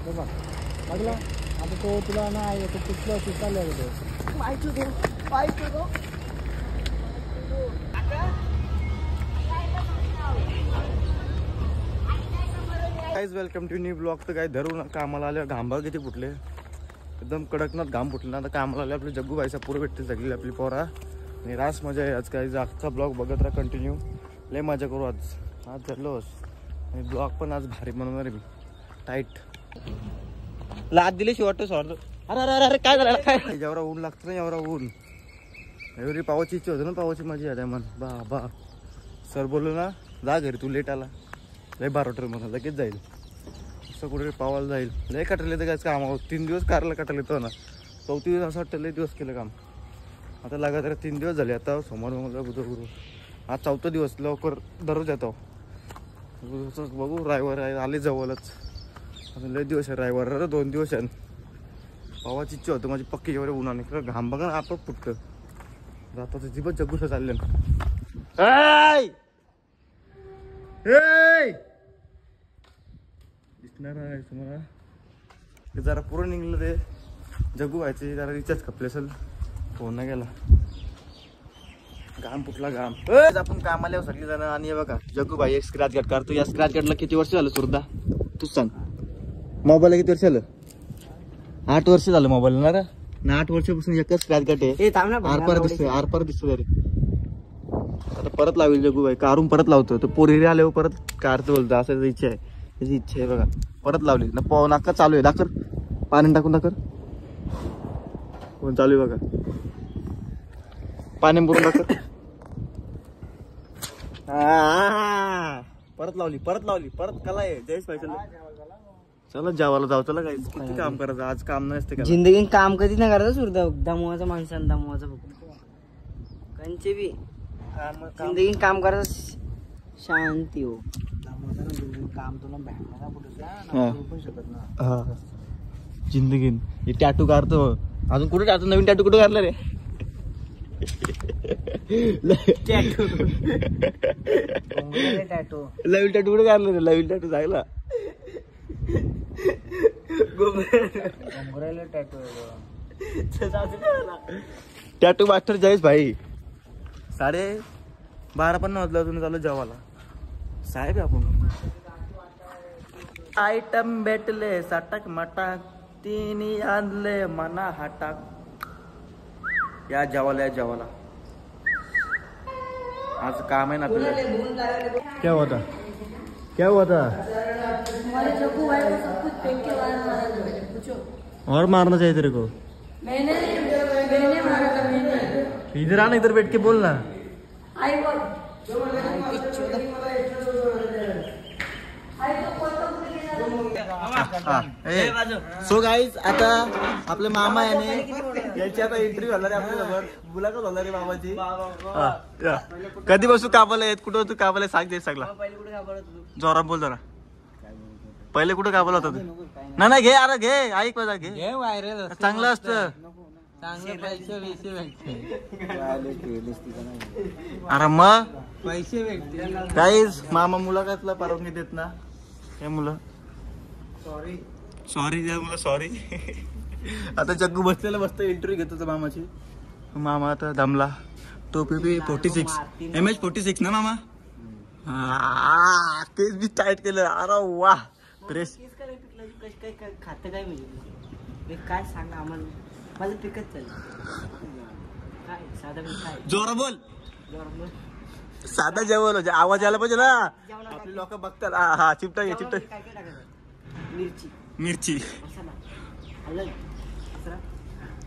बघा बघला आता तो तुला नाही तो कुठलं चाललं होतं माहिती दे पाहिजे तो guys welcome to new blog. तर काय धरून कामाला आले घांबा किती फुटले एकदम कडकनाथ घाम फुटले. आता कामाला आले आपले जग्गू भाईचा पूर भेटते सगळी आपली पोरा आणि रास मजा आहे आज. काय आजचा ब्लॉग बघत राहा कंटिन्यू. लय मजा करू आज चाललोस आणि ब्लॉग पण आज भारी बनवणार आहे मी टाईट. लाद दिली शेवटचं सोडतो. अरे अरे अरे काय झालं काय जेवढा ऊन लागतं ना एवढा ऊन एवढी पावाची इच्छा होती ना पावाची मजा आहे मन बा सर बोललो ना जा घरी तू लेट आला लय 12 म्हणा लगेच जाईल असं कुठे पावायला जाईल. लय कटायला येतं काय काम 3 दिवस कारला कटायला येतो ना 4 दिवस असं वाटतं लय दिवस केलं काम. आता लगातार 3 दिवस झाले. आता सोमवार मंगळवार बुधवार गुरु आज 4था दिवस लवकर दररोज येतो बघू. रविवार आहे आले जवळच आता लय दिवस आहे रविवार 2 दिवस आहे. पावाची इच्छा होतं माझी पक्की एवढे उन्हाने घाम बघा ना आपण फुटतं जाता जीबत जग्गूस चालले दिसणार आहे तुम्हाला. जरा पुरं निघलं ते जग्गू व्हायचे जरा रिचार्ज खपले असेल फोन नाही गेला घाम फुटला घाम. आपण कामाला सगळी जण आणि बघा जग्गू भाई एक स्क्रॅच कार्ड करतो. या स्क्रॅच कार्डला किती वर्ष झालं सुरदा तूच सांग. मोबाईलला किती वर्ष झालं 8 वर्ष झालं मोबाईल ना 8 वर्षापासून एकच स्क्रॅच कार्ड आहे. आरपार दिसतोय आरपार दिसतो तरी. आता परत लावेल जग्गू भाई कारून परत लावतो तो पोरी आल्यावर परत कारचं बोलतो असं इच्छा आहे त्याची इच्छा आहे बघा. परत लावली ना पाव नाका चालू आहे दाखर पाणी टाकून दाखर कोण चालू आहे बघा पाणी बुरून दाखर. परत लावली परत कला आहे जयेश भाई चला जेवायला जाऊ. चला काय किती काम करायचं आज काम नसते का जिंदगी काम कधी नाही करायचं सुरदा दमवाचा माणसानं दमवाचा कंचे बी जिंदगी काम करायचं शांती हो काम तुला भेटणार शकत ना जिंदगीन हे टॅटू काढतो अजून कुठे टॅटू नवीन टॅटू कुठे काढलं रे टॅटू नवीन टॅटू कुठे काढलं रे नवीन टॅटू जायला टॅटू मास्टर जयेश भाई 12:30 पण वाजला तुम्ही चालू जेवायला साहेब आपण आयटम भेटले साटक मटाक तिन्ही आणले मना हटाक या जेवायला आज काम आहे ना आपल्याला. क्या हुआ था और मारना चाहिए तेरे को. मैंने मारा था मैंने. इधर आना इधर बैठ के बोलना. सो गाईज आता आपले मामा याने याची आता इंटरव्ह्यू झाला रे आपल्यासोबत मुलाखत झाला रे मामाची. कधी बसू कामाला येत कुठं तू कामाला सांग दे सगळा जोरात बोल जरा. पहिले कुठं कामाला होता तू नाही घे अरे घे ऐक माझा घे चांगलं असतं अरे मग पैसे भेटते काहीच मामा मुलाखतला परवानगी देत ना हे मुलं सॉरी द्या मला सॉरी. आता जग्गू बसलेला मस्त इंटरव्ह्यू घेतो मामाची. मामा आता दमला टोपी 46 MH 46 ना मामा केस बी टाईट केलं. अरे वा प्रेस खातं काय म्हणजे काय सांगा आम्हाला माझं पिकच चाललं काय साधा काय जोरा बोल साधा जेवण आवाज आला पाहिजे ना आपली लोक बघतात. हा चिपटा घे चिपटा. मिरची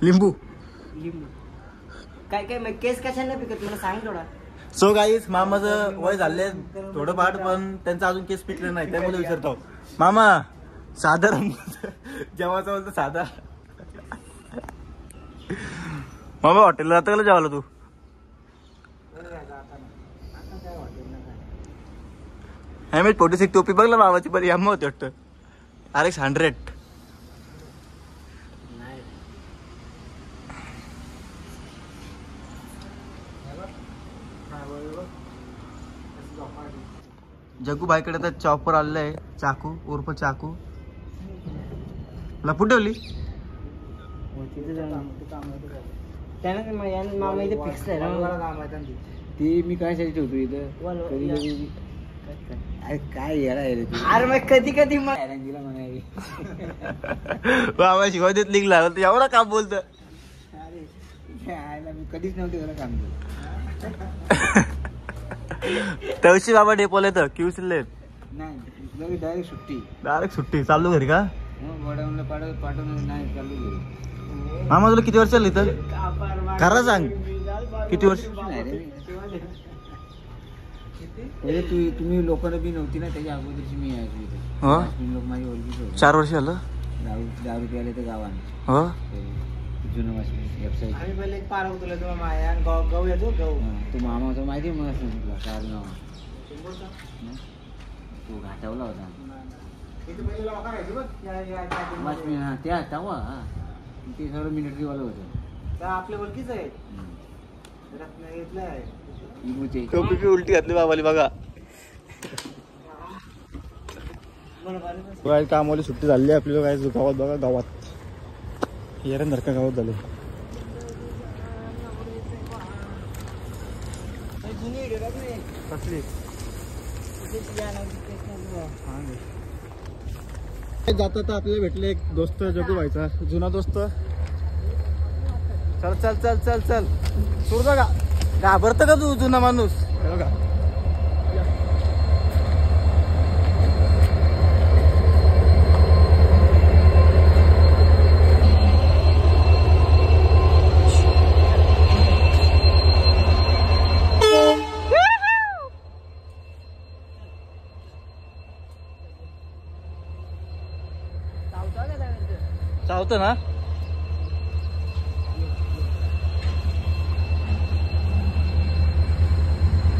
लिंबू काय काय केस कशाने पिकत मला सांग थोडा. सो गाईस मामाचं वय झाले थोडं पाठ पण त्यांचं अजून केस पिकले नाही त्यामुळे विचारतो मामा साधारण जेवायचं बोलतो साधा. मामा हॉटेलला जातं का जेवायला तू MH 46 टोपी बघला मामाची बरी अम्मा होती वाटतं RX 100. जग्गू भाईकडे तर चॉपर आलेलं आहे चाकू उर्फ चाकू लपूट ठेवली त्यानं मामा इथे फिक्स आहे ना. ती मी काय साठी ठेवतो इथं कधी कधी अरे काय येडा आहे रे तू. अरे मग कधी कधी मग तिला म्हणाली बाबा शिकवत निघला एवढा काम बोलत. अरे यायला मी कधीच नव्हते घरा काम केलं. तवशी बाबा डेपोले तर किवसिल्ले नाही डायरेक्ट सुट्टी. डायरेक्ट सुट्टी चालू घरी का गोडाऊनला पाठवून नाही चालू घरी. मामा तुला किती वर्ष झाली तर खरं सांग किती वर्ष. नाही रे पहिले तुम्ही लोकांना बी नव्हती ना त्याच्या अगोदरची मी यायचो इथे. हो लोक माझी ओळखीचे होते. 4 वर्ष झालं. दारू प्यायला तर गावाने हो जुनं वेबसाईट. आम्ही पहिले एक पार तुला तो माया गहू येतो गहू. तो मामा होता माहिती आहे मला तुला काय नाव तो घाटावला होता. हा त्या तेव्हा हा ते सर्व मिलिटरीवालं होतं. आपल्या ओळखीच आहे. टोपी बी उलटी घातली बाबाली बघा. कामवाली सुट्टी झाली आपल्याला काय गावात बघा गावात येऱ्यांसारखं गावात झाले. कसली जाता तर आपल्याला भेटले एक दोस्त जगू व्हायचा जुना दोस्त. चल चल चल चल चल सोड का घाबरत का तू जुना माणूस. बघा चावतं ना.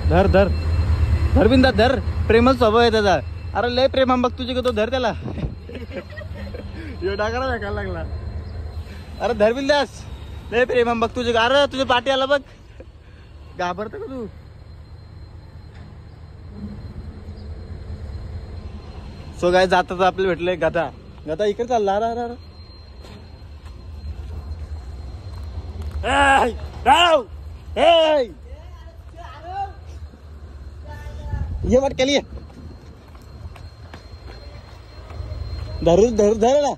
धर धर धर बिंदा धर. प्रेमच स्वभाव आहे त्याचा. अरे लय प्रेम बघ तुझे तो धर त्याला. डाकरा दाखवायला लागला. अरे धर बिंदास लय प्रेम बघ तुझे. अरे तुझे पाठी आला बघ. घाबरत का तू. सो काय जातात आपल्याला भेटले गदा. गदा इकडे चालला. अरे ये वाट केली धरू धरू धर ना.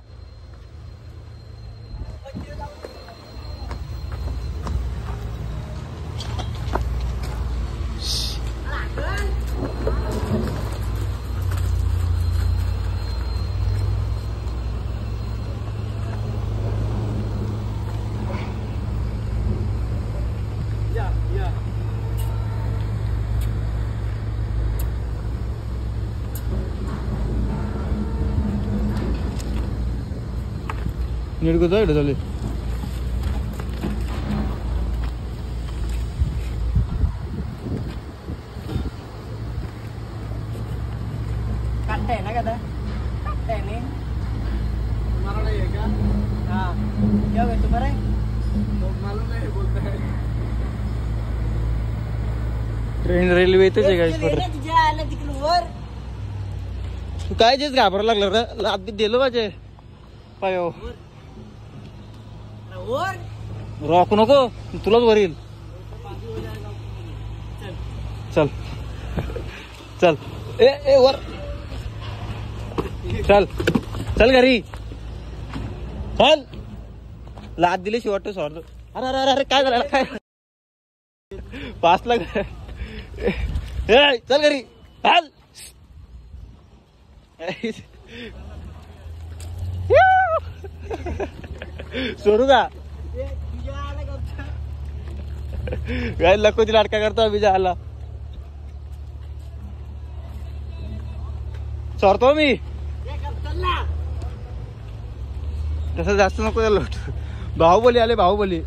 नीट करतो इकडे चालू. काटताय ना कदा काटताय नाही मला नाही आहे का. हा क्या तू बरं आहे. मला नाही बोलताय. ट्रेन रेल्वे इथेच आहे काय. तुझ्या आला तिकडे वर. तू काय जेच घाबरायला लागलं रे. लाद दिलं पाहिजे पायो. रॉक नको तुलाच वरील. चल चल ए वर चल चल घरी चल. लाद दिली शेवट सोडतो. अरे अरे अरे अरे काय झालं काय 5 लाख. चल घरी चल. सोडू का काय लकोची लाटका करतो अभिजा आला. सोडतो मी तसं जास्त नको त्याला. बाहुबली आले बाहुबली.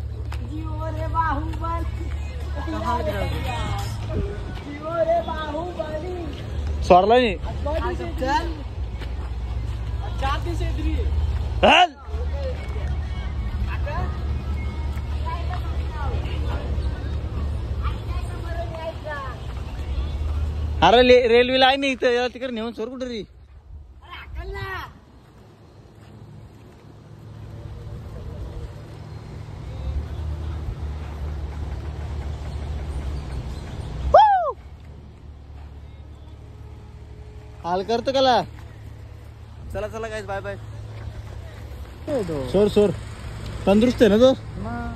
सोडला नाही. अरे रेल्वे लाईन नाही इथं तिकडे नेऊन सोड कुठे रे. हाल करतो कला. चला चला गाईज बाय बाय. सोर सोर तंदुरुस्त आहे ना तो.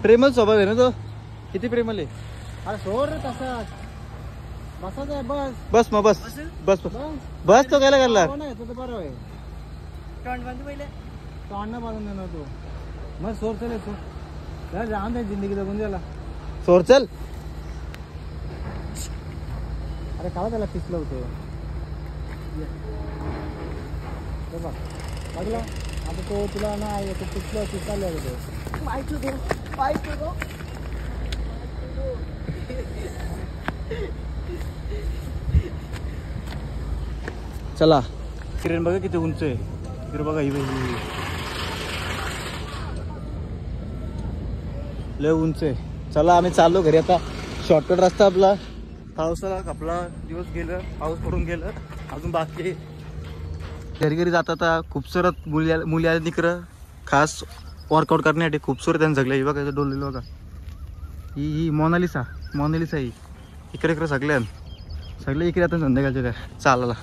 प्रेमल स्वभाव आहे ना तो. किती प्रेमल आहे. अरे सोड रे तसाच बसाच आहे बस. बस मग बस बस बस बस तो काय करला. नाही तो तर बरं आहे. तोंड बांधू पहिले. तोंड बांधून देणार तो. मग सोड चल तू. जाऊन दे जिंदगी जगून द्याला. सोर चल. अरे काला त्याला पिसलं होतं. बघ लागला आता तो तुला नाही तो पिसलं होतं. चला किरण बघा किती उंच आहे. इकडे बघा ही लय उंच आहे. चला आम्ही चाललो घरी आता. शॉर्टकट रस्ता आपला. पावसाला आपला दिवस गेलं. पाऊस पडून गेलं. अजून बाकी घरी घरी जात आता. खूपसारत मुली आले तिकडं खास वर्कआउट करण्यासाठी. खूपसारत त्यांनी सगळ्या. ही बघा डोललेलं बघा. ही मोनालिसा ही इकडे सगळे इकडे आता संध्याकाळच्या काय चालायला.